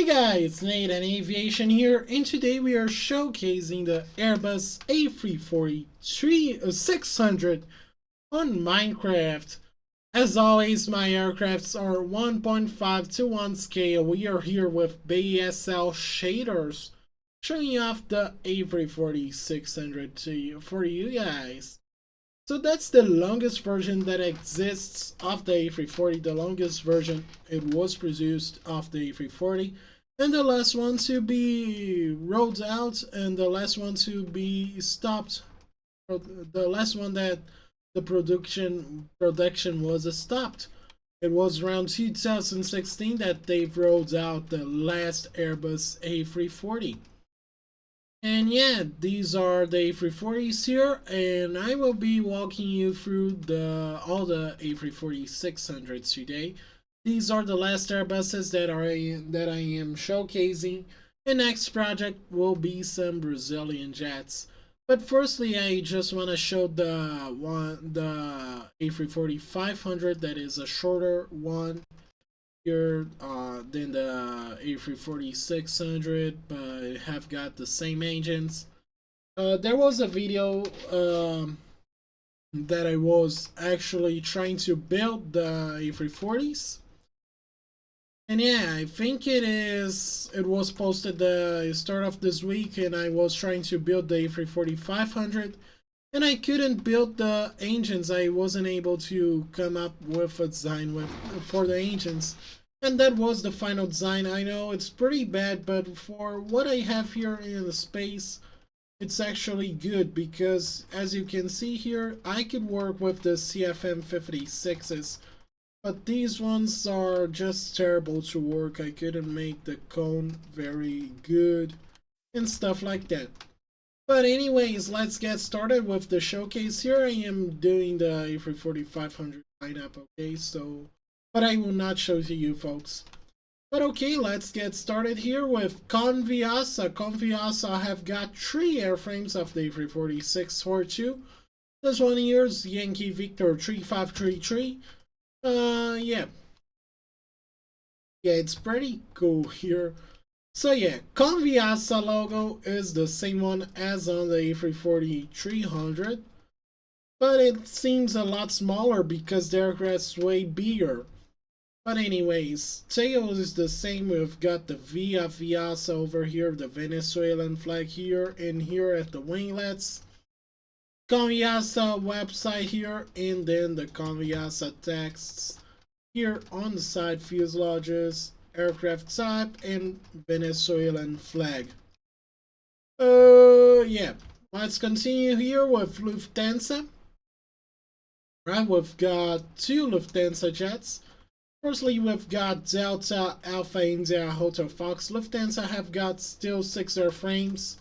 Hey guys, Nathan Aviation here, and today we are showcasing the Airbus A340-600 on Minecraft. As always, my aircrafts are 1.5 to 1 scale. We are here with BSL shaders, showing off the A340-600 for you guys. So that's the longest version that exists of the A340, the longest version it was produced of the A340, and the last one to be rolled out, and the last one to be stopped, the last one that the production was stopped. It was around 2016 that they've rolled out the last Airbus A340. And yeah, these are the A340s here, and I will be walking you through all the A340-600s today. These are the last Airbuses that I am showcasing. The next project will be some Brazilian jets. But firstly, I just want to show the A340-500, that is a shorter one here than the A340-600, but have got the same engines. There was a video that I was actually trying to build the A340s. And yeah, I think it was posted the start of this week, and I was trying to build the A340-500, and I couldn't build the engines. I wasn't able to come up with a design for the engines, and that was the final design. I know it's pretty bad, but for what I have here in the space, it's actually good, because as you can see here, I could work with the CFM 56s, but these ones are just terrible to work. I couldn't make the cone very good and stuff like that. But anyways, let's get started with the showcase. Here I am doing the A340-500 lineup, okay? So, but I will not show to you folks. But okay, let's get started here with Conviasa. Conviasa have got 3 airframes of the A340-642. This one here is Yankee Victor 3533. Yeah, it's pretty cool here. So yeah, Conviasa logo is the same one as on the A340-300, but it seems a lot smaller because the aircraft's way bigger. But anyways, tail is the same. We've got the Via Viasa over here, the Venezuelan flag here, and here at the winglets. Conviasa website here, and then the Conviasa texts here on the side, fuselages, aircraft type, and Venezuelan flag. Yeah, let's continue here with Lufthansa. Right, we've got 2 Lufthansa jets. Firstly, we've got Delta Alpha India Hotel Fox. Lufthansa have got still 6 airframes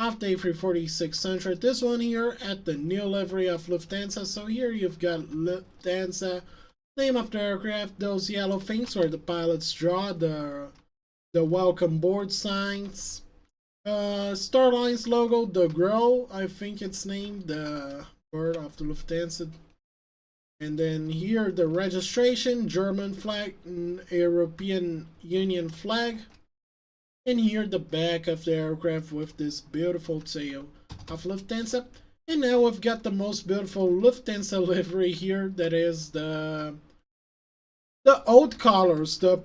of the A340-600. This one here at the new livery of Lufthansa. So here you've got Lufthansa, name of the aircraft, those yellow things where the pilots draw the welcome board signs. Starline's logo, the Grow, I think it's named, the bird of the Lufthansa. And then here the registration, German flag, European Union flag. And here the back of the aircraft with this beautiful tail of Lufthansa. And now we've got the most beautiful Lufthansa livery here, that is the old colors, the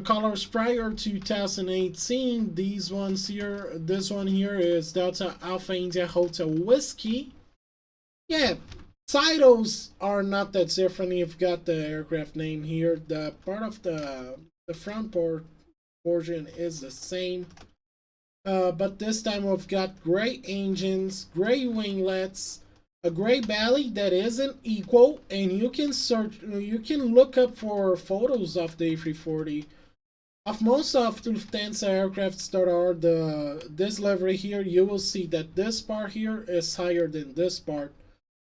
colors prior to 2018. These ones here, this one here is Delta Alpha India Hotel Whiskey. Yeah, titles are not that different. You've got the aircraft name here. The part of the front portion is the same. But this time we've got gray engines, gray winglets, a gray belly that isn't equal, and you can look up for photos of the A340. Of most of Lufthansa aircrafts that are this livery here, you will see that this part here is higher than this part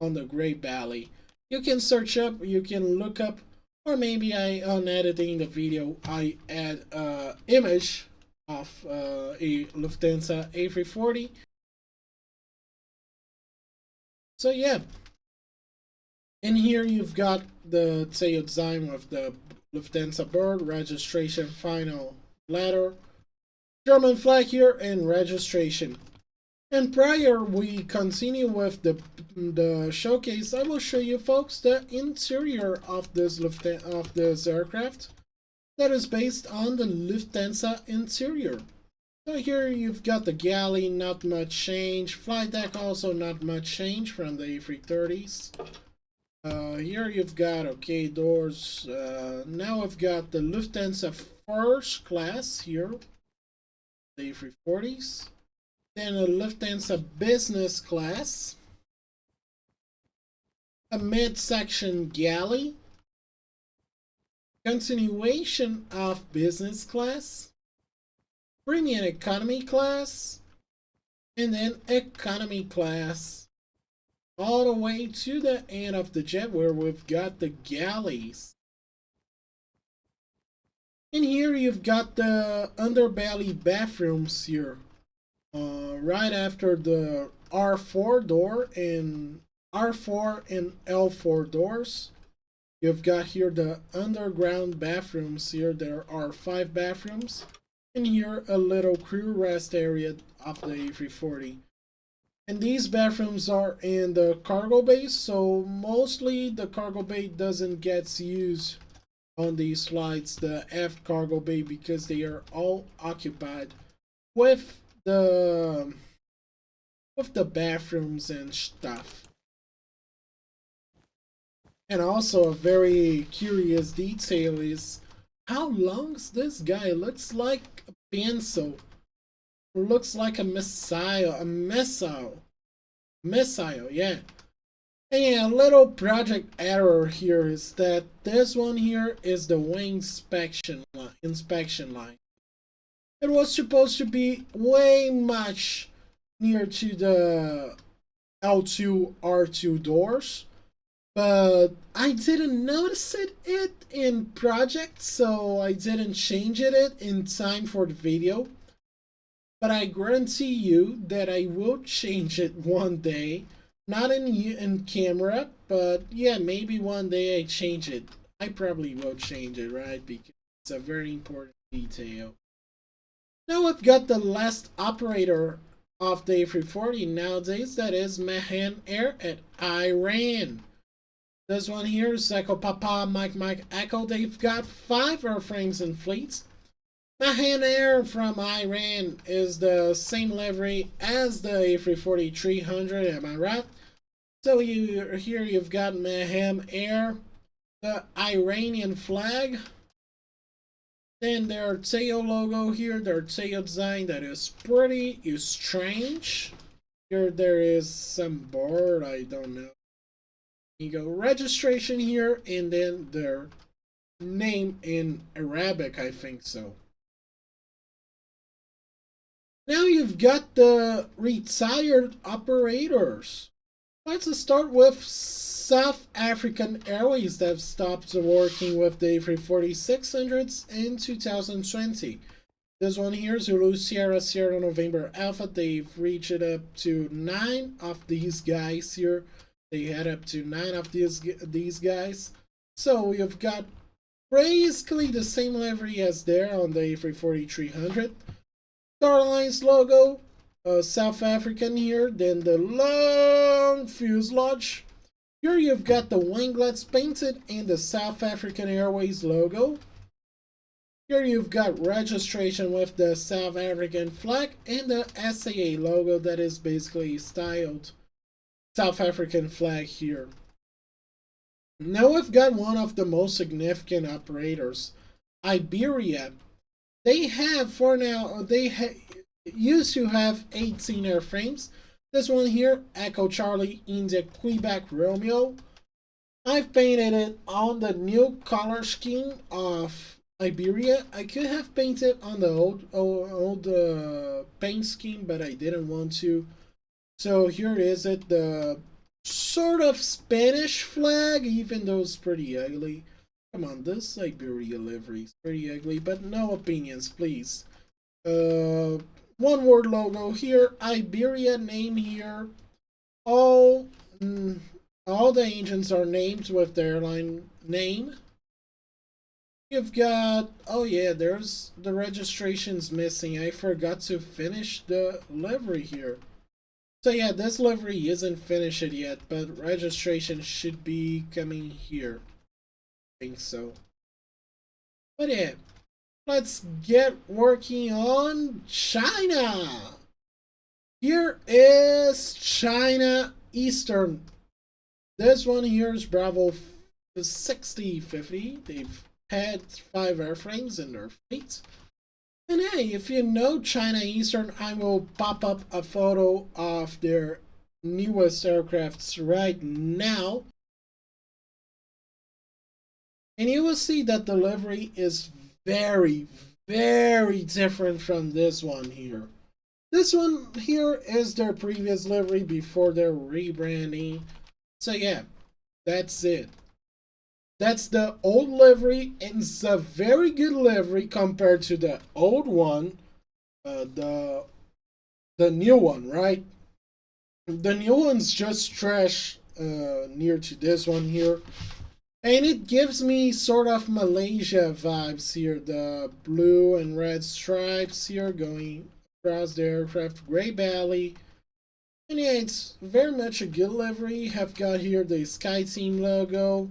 on the gray belly. You can search up, you can look up, or maybe on editing the video, I add an image of a Lufthansa A340. So yeah, in here you've got the tail design of the Lufthansa bird, registration final letter, German flag here, and registration. And prior we continue with the showcase, I will show you folks the interior of this aircraft that is based on the Lufthansa interior. So here you've got the galley, not much change. Flight deck also not much change from the A330s. Here you've got okay doors. Now I've got the Lufthansa first class here, the A340s. Then a Lufthansa business class, a mid-section galley, continuation of business class, premium economy class, and then economy class, all the way to the end of the jet where we've got the galleys. And here you've got the underbelly bathrooms here. Right after the R4 door and R4 and L4 doors, you've got here the underground bathrooms here. There are 5 bathrooms, and here a little crew rest area of the A340. And these bathrooms are in the cargo bay, so mostly the cargo bay doesn't get used on these flights, the aft cargo bay, because they are all occupied with the bathrooms and stuff. And also a very curious detail is how long this guy looks like a pencil. Looks like a missile, yeah. And a little project error here is that this one here is the wing inspection line. It was supposed to be way much near to the L2 R2 doors, but I didn't notice it in project, so I didn't change it in time for the video. But I guarantee you that I will change it one day. Not in camera, but yeah, maybe one day I change it. I probably will change it, right? Because it's a very important detail. Now we've got the last operator of the A340 nowadays, that is Mahan Air at Iran. This one here is Echo Papa Mike Echo. They've got 5 airframes in fleets. Mahan Air from Iran is the same livery as the A340-300, am I right? So here you've got Mahan Air, the Iranian flag, then their tail logo here, their tail design that is pretty strange. Here there is some board, I don't know. You go registration here, and then their name in Arabic, I think so. Now you've got the retired operators. Let's start with South African Airways that stopped working with the A340-600s in 2020. This one here, Zulu Sierra Sierra November Alpha, they've reached it up to 9 of these guys here. They had up to 9 of these guys. So you've got basically the same livery as there on the A340-300. Starline's logo, South African here, then the long fuselage. Here you've got the winglets painted and the South African Airways logo. Here you've got registration with the South African flag and the SAA logo that is basically styled South African flag here. Now we've got one of the most significant operators, Iberia. They have, for now, used to have 18 airframes. This one here, Echo Charlie India Quebec Romeo. I've painted it on the new color scheme of Iberia. I could have painted on the old paint scheme, but I didn't want to. So here is it, the sort of Spanish flag, even though it's pretty ugly. Come on, this Iberia livery is pretty ugly, but no opinions, please. One word logo here, Iberia name here. All the engines are named with the airline name. You've got, oh yeah, there's the registration's missing. I forgot to finish the livery here. So yeah, this livery isn't finished yet, but registration should be coming here. I think so. But yeah, let's get working on China. Here is China Eastern. This one here is Bravo 6050. They've had 5 airframes in their fleet. And hey, if you know China Eastern, I will pop up a photo of their newest aircrafts right now. And you will see that the livery is very, very different from this one here. This one here is their previous livery before their rebranding. So yeah, that's it. That's the old livery, and it's a very good livery compared to the old one, the new one, right? The new one's just trash near to this one here, and it gives me sort of Malaysia vibes here. The blue and red stripes here going across the aircraft, gray belly. And yeah, it's very much a good livery. Have got here the Sky Team logo.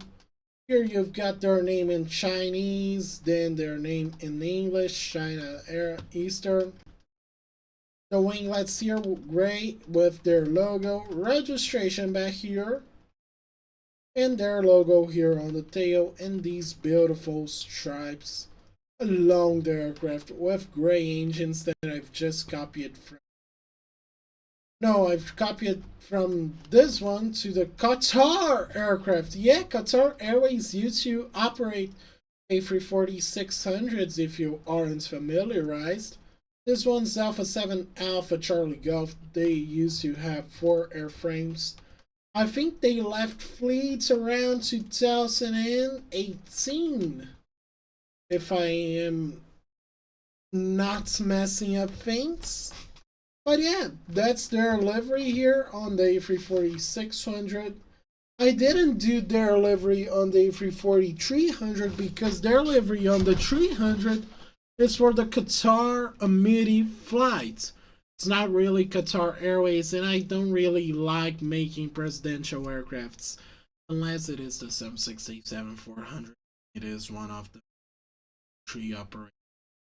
Here you've got their name in Chinese, then their name in English, China Eastern. The winglets here gray with their logo, registration back here, and their logo here on the tail, and these beautiful stripes along the aircraft with gray engines that I've just copied from. No, I've copied from this one to the Qatar aircraft. Yeah, Qatar Airways used to operate A340-600s if you aren't familiarized. This one's Alpha 7 Alpha Charlie Golf. They used to have 4 airframes. I think they left fleets around 2018. If I am not messing up things. But yeah, that's their livery here on the A340-600. I didn't do their livery on the A340-300 because their livery on the 300 is for the Qatar Amidi flight. It's not really Qatar Airways, and I don't really like making presidential aircrafts unless it is the 767-400. It is one of the 3 operating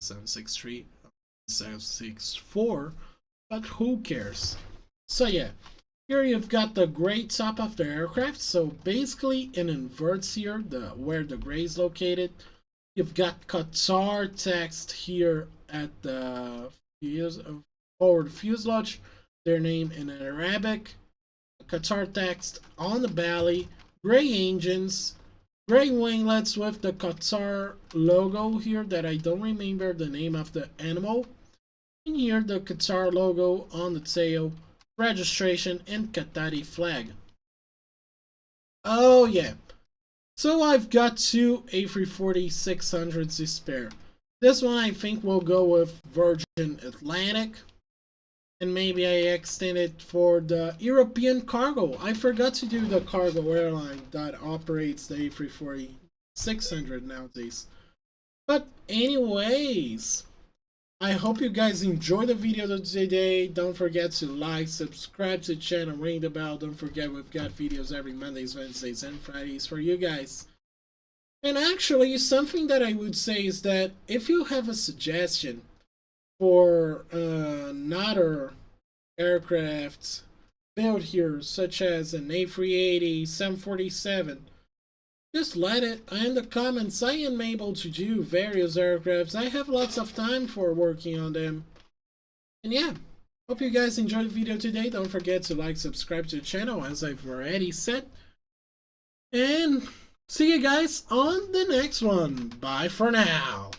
763, 764. But who cares? So yeah, here you've got the gray top of the aircraft. So basically it inverts here where the gray is located. You've got Qatar text here at the forward fuselage, their name in Arabic. Qatar text on the belly, gray engines, gray winglets with the Qatar logo here that I don't remember the name of the animal. And here the Qatar logo on the tail, registration, and Qatari flag. Oh yeah, so I've got 2 A340-600s to spare. This one I think will go with Virgin Atlantic, and maybe I extend it for the European cargo. I forgot to do the cargo airline that operates the A340-600 nowadays. But anyways, I hope you guys enjoyed the video today. Don't forget to like, subscribe to the channel, ring the bell. Don't forget we've got videos every Mondays, Wednesdays, and Fridays for you guys. And actually, something that I would say is that if you have a suggestion for another aircraft built here, such as an A380, 747, just let it in the comments. I am able to do various aircrafts. I have lots of time for working on them. And yeah, hope you guys enjoyed the video today. Don't forget to like, subscribe to the channel as I've already said. And see you guys on the next one. Bye for now.